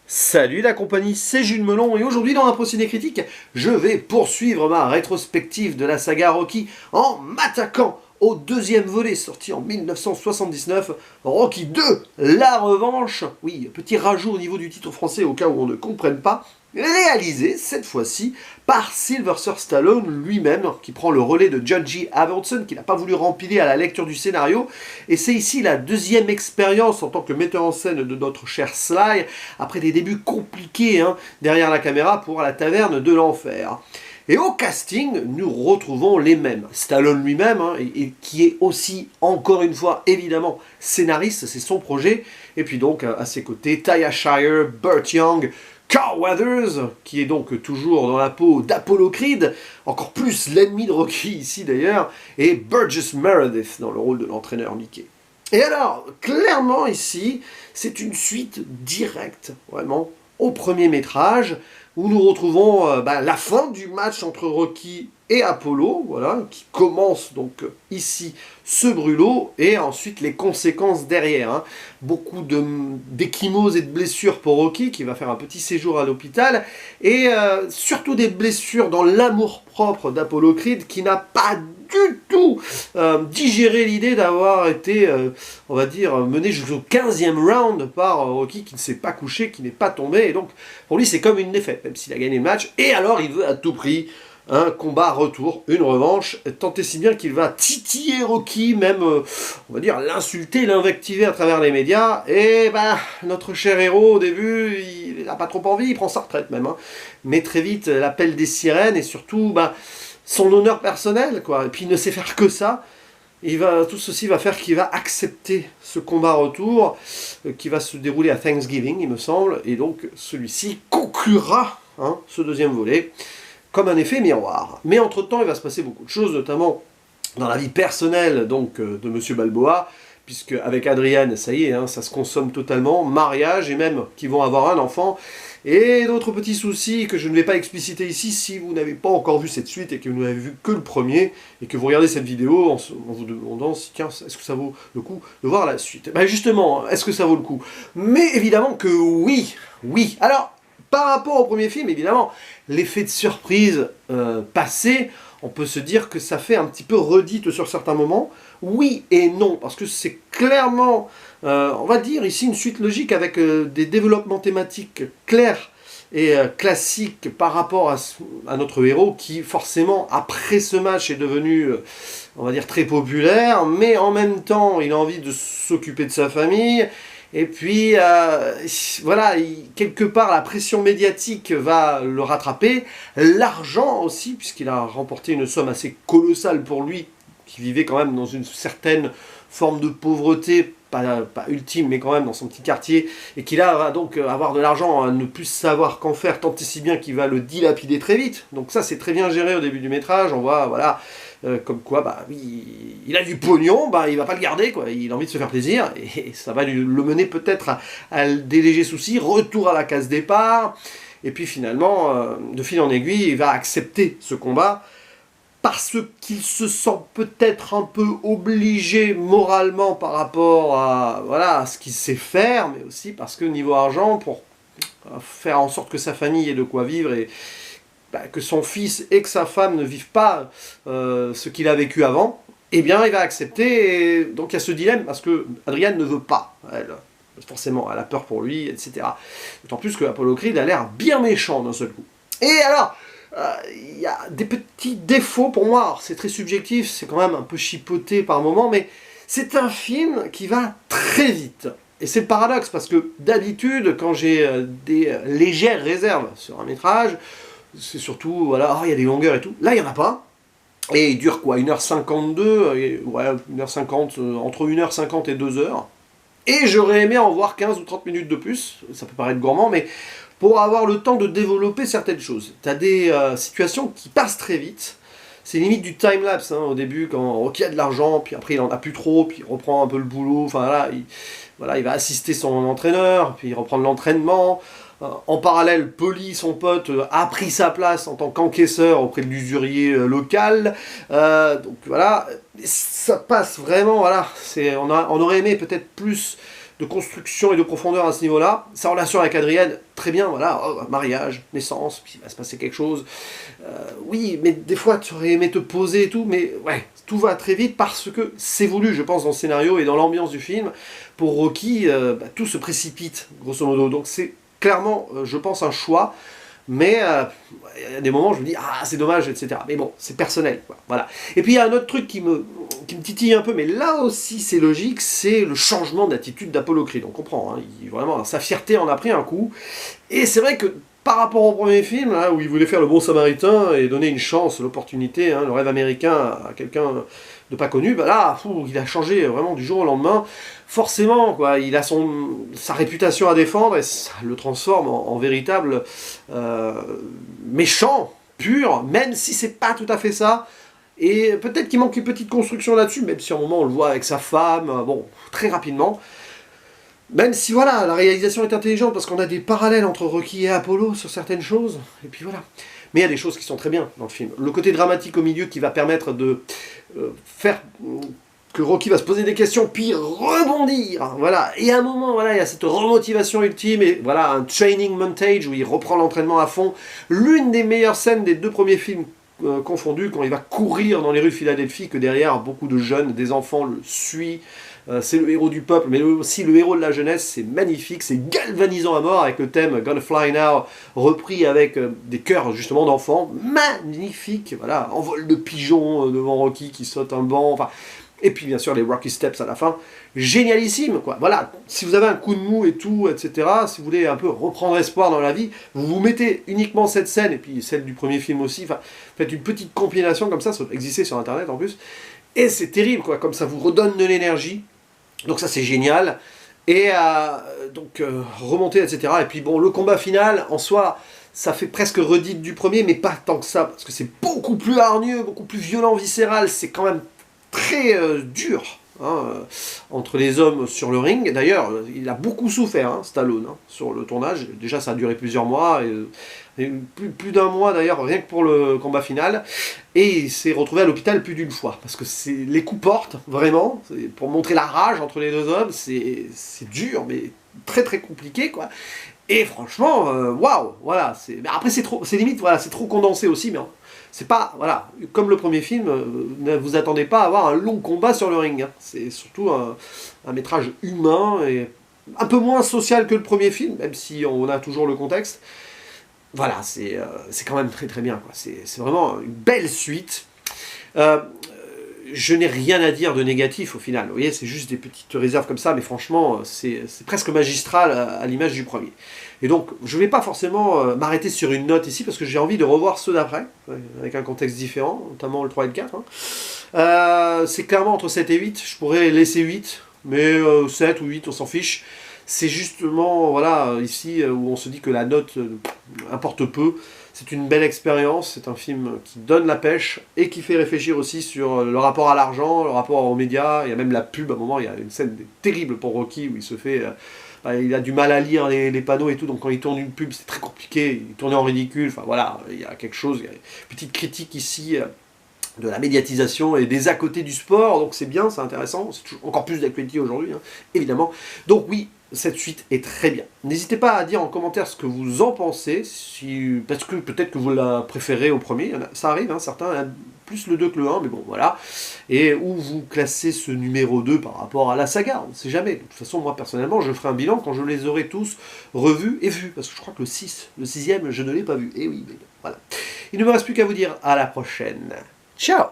Salut la compagnie, c'est Jules Melon et aujourd'hui dans un Ciné Critique, je vais poursuivre ma rétrospective de la saga Rocky en m'attaquant au deuxième volet sorti en 1979, Rocky 2, La Revanche. Oui, petit rajout au niveau du titre français au cas où on ne comprenne pas, réalisé cette fois-ci par Sylvester Stallone lui-même, qui prend le relais de John G. Avildsen, qui n'a pas voulu rempiler à la lecture du scénario. Et c'est ici la deuxième expérience en tant que metteur en scène de notre cher Sly, après des débuts compliqués derrière la caméra pour la taverne de l'enfer. Et au casting, nous retrouvons les mêmes. Stallone lui-même, et qui est aussi, encore une fois, évidemment, scénariste, c'est son projet. Et puis donc, à ses côtés, Talia Shire, Burt Young, Carl Weathers, qui est donc toujours dans la peau d'Apollo Creed, encore plus l'ennemi de Rocky ici d'ailleurs, et Burgess Meredith dans le rôle de l'entraîneur Mickey. Et alors, clairement ici, c'est une suite directe, vraiment, au premier métrage, où nous retrouvons la fin du match entre Rocky et Apollo, voilà, qui commence donc ici ce brûlot, et ensuite les conséquences derrière. Beaucoup d'échymoses et de blessures pour Rocky, qui va faire un petit séjour à l'hôpital, et surtout des blessures dans l'amour-propre d'Apollo Creed, qui n'a pas du tout digéré l'idée d'avoir été, on va dire, mené jusqu'au 15e round par Rocky, qui ne s'est pas couché, qui n'est pas tombé, et donc pour lui c'est comme une défaite, même s'il a gagné le match, et alors il veut à tout prix un combat retour, une revanche, tant et si bien qu'il va titiller Rocky, même, on va dire, l'insulter, l'invectiver à travers les médias, et notre cher héros, au début, il n'a pas trop envie, il prend sa retraite même, mais très vite, l'appel des sirènes, et surtout, son honneur personnel, quoi, et puis il ne sait faire que ça, tout ceci va faire qu'il va accepter ce combat retour, qui va se dérouler à Thanksgiving, il me semble, et donc celui-ci conclura ce deuxième volet, comme un effet miroir. Mais entre-temps, il va se passer beaucoup de choses, notamment dans la vie personnelle donc, de Monsieur Balboa, puisque avec Adrienne, ça y est, ça se consomme totalement, mariage, et même qu'ils vont avoir un enfant, et d'autres petits soucis que je ne vais pas expliciter ici si vous n'avez pas encore vu cette suite et que vous n'avez vu que le premier, et que vous regardez cette vidéo en vous demandant si, tiens, est-ce que ça vaut le coup de voir la suite. Justement, est-ce que ça vaut le coup? Mais évidemment que oui, oui. Alors, par rapport au premier film, évidemment, l'effet de surprise passé, on peut se dire que ça fait un petit peu redite sur certains moments. Oui et non, parce que c'est clairement, on va dire ici, une suite logique avec des développements thématiques clairs et classiques par rapport à notre héros, qui forcément, après ce match, est devenu, on va dire, très populaire, mais en même temps, il a envie de s'occuper de sa famille. Et puis, voilà, quelque part, la pression médiatique va le rattraper. L'argent aussi, puisqu'il a remporté une somme assez colossale pour lui, qui vivait quand même dans une certaine forme de pauvreté, pas ultime, mais quand même dans son petit quartier, et qui là va donc avoir de l'argent à ne plus savoir qu'en faire, tant et si bien qu'il va le dilapider très vite. Donc ça, c'est très bien géré au début du métrage. On voit, voilà, comme quoi, il a du pognon, il va pas le garder, quoi. Il a envie de se faire plaisir, et ça va le mener peut-être à des légers soucis, retour à la case départ, et puis finalement, de fil en aiguille, il va accepter ce combat, parce qu'il se sent peut-être un peu obligé moralement par rapport à ce qu'il sait faire, mais aussi parce que niveau argent, pour faire en sorte que sa famille ait de quoi vivre, et que son fils et que sa femme ne vivent pas ce qu'il a vécu avant, eh bien il va accepter, et donc il y a ce dilemme, parce que Adrienne ne veut pas, forcément, elle a peur pour lui, etc. D'autant plus que Apollo Creed a l'air bien méchant d'un seul coup. Et alors, il y a des petits défauts pour moi, alors c'est très subjectif, c'est quand même un peu chipoté par moment, mais c'est un film qui va très vite. Et c'est le paradoxe, parce que d'habitude, quand j'ai des légères réserves sur un métrage, c'est surtout, voilà, il y a des longueurs et tout, là il n'y en a pas, et il dure quoi, 1h52, ouais, 1h50, entre 1h50 et 2h, et j'aurais aimé en voir 15 ou 30 minutes de plus, ça peut paraître gourmand, mais pour avoir le temps de développer certaines choses. Tu as des situations qui passent très vite, c'est limite du time-lapse au début, quand Rocky a de l'argent, puis après il en a plus trop, puis il reprend un peu le boulot, enfin il va assister son entraîneur, puis il reprend l'entraînement. En parallèle, Polly, son pote, a pris sa place en tant qu'encaisseur auprès de l'usurier local. Donc voilà, ça passe vraiment, voilà. On aurait aimé peut-être plus de construction et de profondeur à ce niveau-là. Sa relation avec Adrienne, très bien, voilà, oh, mariage, naissance, puis il va se passer quelque chose. Oui, mais des fois tu aurais aimé te poser et tout, mais ouais, tout va très vite parce que c'est voulu, je pense, dans le scénario et dans l'ambiance du film. Pour Rocky, tout se précipite, grosso modo. Donc c'est clairement, je pense, un choix. Mais il y a des moments où je me dis, ah, c'est dommage, etc. Mais bon, c'est personnel, quoi. Voilà. Et puis il y a un autre truc qui me titille un peu, mais là aussi c'est logique, c'est le changement d'attitude d'Apollo Creed. On comprend, hein, vraiment, sa fierté en a pris un coup. Et c'est vrai que par rapport au premier film, hein, où il voulait faire le bon samaritain et donner une chance, l'opportunité, hein, le rêve américain à quelqu'un de pas connu, bah là, il a changé vraiment du jour au lendemain. Forcément, quoi, il a sa réputation à défendre et ça le transforme en véritable méchant, pur, même si c'est pas tout à fait ça. Et peut-être qu'il manque une petite construction là-dessus, même si à un moment on le voit avec sa femme, bon, très rapidement. Même si voilà, la réalisation est intelligente parce qu'on a des parallèles entre Rocky et Apollo sur certaines choses, et puis voilà. Mais il y a des choses qui sont très bien dans le film. Le côté dramatique au milieu qui va permettre de faire que Rocky va se poser des questions, puis rebondir, voilà. Et à un moment, voilà, il y a cette remotivation ultime, et voilà, un training montage où il reprend l'entraînement à fond. L'une des meilleures scènes des deux premiers films confondus, quand il va courir dans les rues de Philadelphie, que derrière, beaucoup de jeunes, des enfants le suivent. C'est le héros du peuple, mais aussi le héros de la jeunesse, c'est magnifique, c'est galvanisant à mort, avec le thème Gonna Fly Now, repris avec des chœurs justement d'enfants, magnifique, voilà, envol de pigeons devant Rocky qui saute un banc, enfin, et puis bien sûr les Rocky Steps à la fin, génialissime, quoi, voilà, si vous avez un coup de mou et tout, etc., si vous voulez un peu reprendre espoir dans la vie, vous vous mettez uniquement cette scène, et puis celle du premier film aussi, enfin, faites une petite compilation comme ça existait sur internet en plus, et c'est terrible, quoi, comme ça vous redonne de l'énergie. Donc ça c'est génial, et donc remonter, etc. Et puis bon, le combat final, en soi, ça fait presque redite du premier, mais pas tant que ça, parce que c'est beaucoup plus hargneux, beaucoup plus violent, viscéral, c'est quand même très dur, hein, entre les hommes sur le ring. D'ailleurs, il a beaucoup souffert, hein, Stallone, hein, sur le tournage. Déjà ça a duré plusieurs mois, et plus d'un mois d'ailleurs, rien que pour le combat final. Et il s'est retrouvé à l'hôpital plus d'une fois, parce que les coups portent, vraiment, pour montrer la rage entre les deux hommes, c'est dur, mais très très compliqué, quoi. Et franchement, waouh, voilà, mais après c'est limite, voilà, c'est trop condensé aussi, mais c'est pas, voilà, comme le premier film, ne vous attendez pas à avoir un long combat sur le ring, hein. C'est surtout un métrage humain, et un peu moins social que le premier film, même si on a toujours le contexte. Voilà, c'est quand même très très bien, quoi. C'est vraiment une belle suite. Je n'ai rien à dire de négatif au final, vous voyez, c'est juste des petites réserves comme ça, mais franchement, c'est presque magistral à l'image du premier. Et donc, je ne vais pas forcément m'arrêter sur une note ici, parce que j'ai envie de revoir ceux d'après, avec un contexte différent, notamment le 3 et le 4. Hein. C'est clairement entre 7 et 8, je pourrais laisser 8, mais 7 ou 8, on s'en fiche. C'est justement, voilà, ici où on se dit que la note importe peu. C'est une belle expérience, c'est un film qui donne la pêche et qui fait réfléchir aussi sur le rapport à l'argent, le rapport aux médias. Il y a même la pub, à un moment, il y a une scène terrible pour Rocky où il se fait... il a du mal à lire les panneaux et tout, donc quand il tourne une pub, c'est très compliqué, il tournait en ridicule, enfin voilà, il y a quelque chose, il y a une petite critique ici... de la médiatisation et des à côté du sport, donc c'est bien, c'est intéressant, c'est encore plus d'actualité aujourd'hui, hein, évidemment. Donc oui, cette suite est très bien. N'hésitez pas à dire en commentaire ce que vous en pensez, parce que peut-être que vous la préférez au premier, ça arrive, hein, certains aiment plus le 2 que le 1, mais bon, voilà. Et où vous classez ce numéro 2 par rapport à la saga, on ne sait jamais. De toute façon, moi, personnellement, je ferai un bilan quand je les aurai tous revus et vus, parce que je crois que le 6e, je ne l'ai pas vu. Et oui, mais voilà. Il ne me reste plus qu'à vous dire à la prochaine. Ciao!